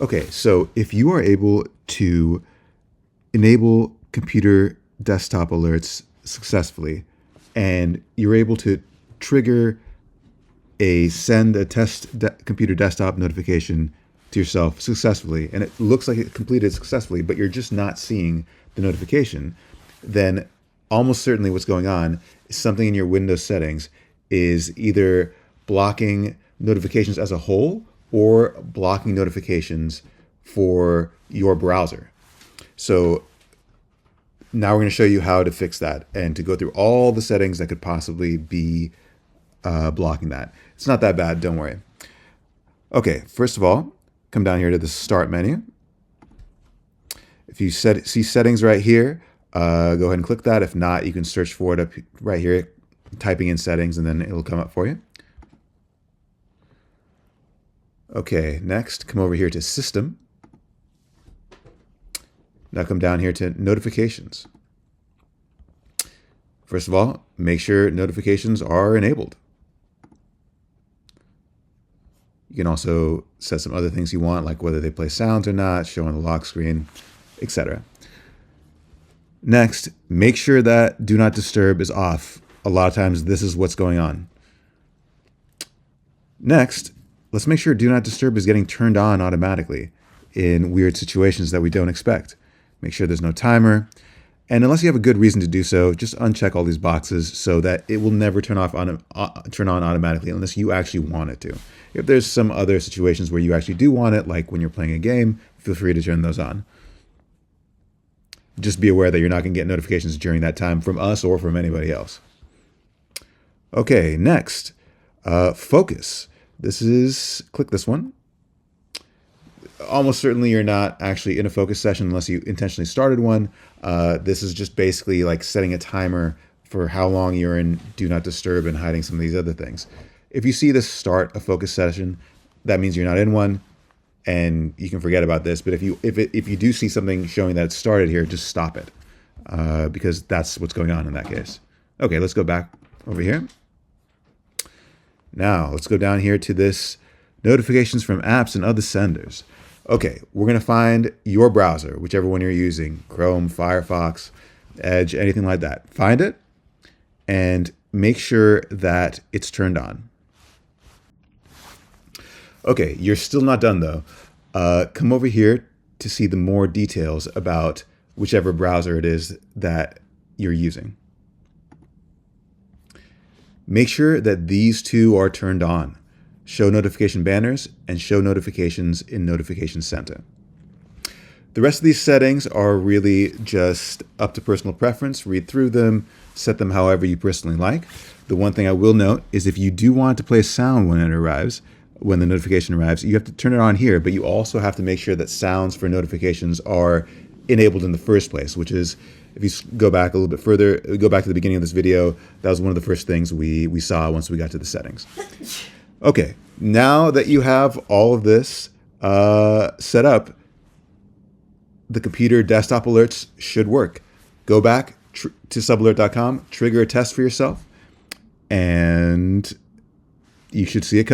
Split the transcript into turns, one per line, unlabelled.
Okay, so if you are able to enable computer desktop alerts successfully, and you're able to trigger a send a computer desktop notification to yourself successfully, and it looks like it completed successfully, but you're just not seeing the notification, then almost certainly what's going on is something in your Windows settings is either blocking notifications as a whole or blocking notifications for your browser. So now we're going to show you how to fix that and to go through all the settings that could possibly be blocking that. It's not that bad, don't worry. Okay, first of all, come down here to the Start menu. If you see settings right here, go ahead and click that. If not, you can search for it up right here, typing in settings, and then it'll come up for you. Okay, next, come over here to System. Now come down here to Notifications. First of all, make sure notifications are enabled. You can also set some other things you want, like whether they play sounds or not, show on the lock screen, etc. Next, make sure that Do Not Disturb is off. A lot of times this is what's going on. Next, let's make sure Do Not Disturb is getting turned on automatically in weird situations that we don't expect. Make sure there's no timer. And unless you have a good reason to do so, just uncheck all these boxes so that it will never turn on automatically unless you actually want it to. If there's some other situations where you actually do want it, like when you're playing a game, feel free to turn those on. Just be aware that you're not going to get notifications during that time from us or from anybody else. Okay, next, focus. Click this one. Almost certainly you're not actually in a focus session unless you intentionally started one. This is just basically like setting a timer for how long you're in Do Not Disturb and hiding some of these other things. If you see this start a focus session, that means you're not in one, and you can forget about this. But if you do see something showing that it started here, just stop it, because that's what's going on in that case. Okay, let's go back over here. Now let's go down here to this notifications from apps and other senders. Okay, we're going to find your browser, whichever one you're using, Chrome, Firefox, Edge, anything like that. Find it and make sure that it's turned on. Okay, you're still not done though. Come over here to see the more details about whichever browser it is that you're using. Make sure that these two are turned on. Show notification banners and show notifications in Notification Center. The rest of these settings are really just up to personal preference. Read through them, set them however you personally like. The one thing I will note is if you do want to play sound when it arrives, when the notification arrives, you have to turn it on here, but you also have to make sure that sounds for notifications are enabled in the first place, which is, if you go back a little bit further, go back to the beginning of this video, that was one of the first things we saw once we got to the settings. Okay, now that you have all of this set up, the computer desktop alerts should work. Go back to subalert.com, trigger a test for yourself, and you should see it come.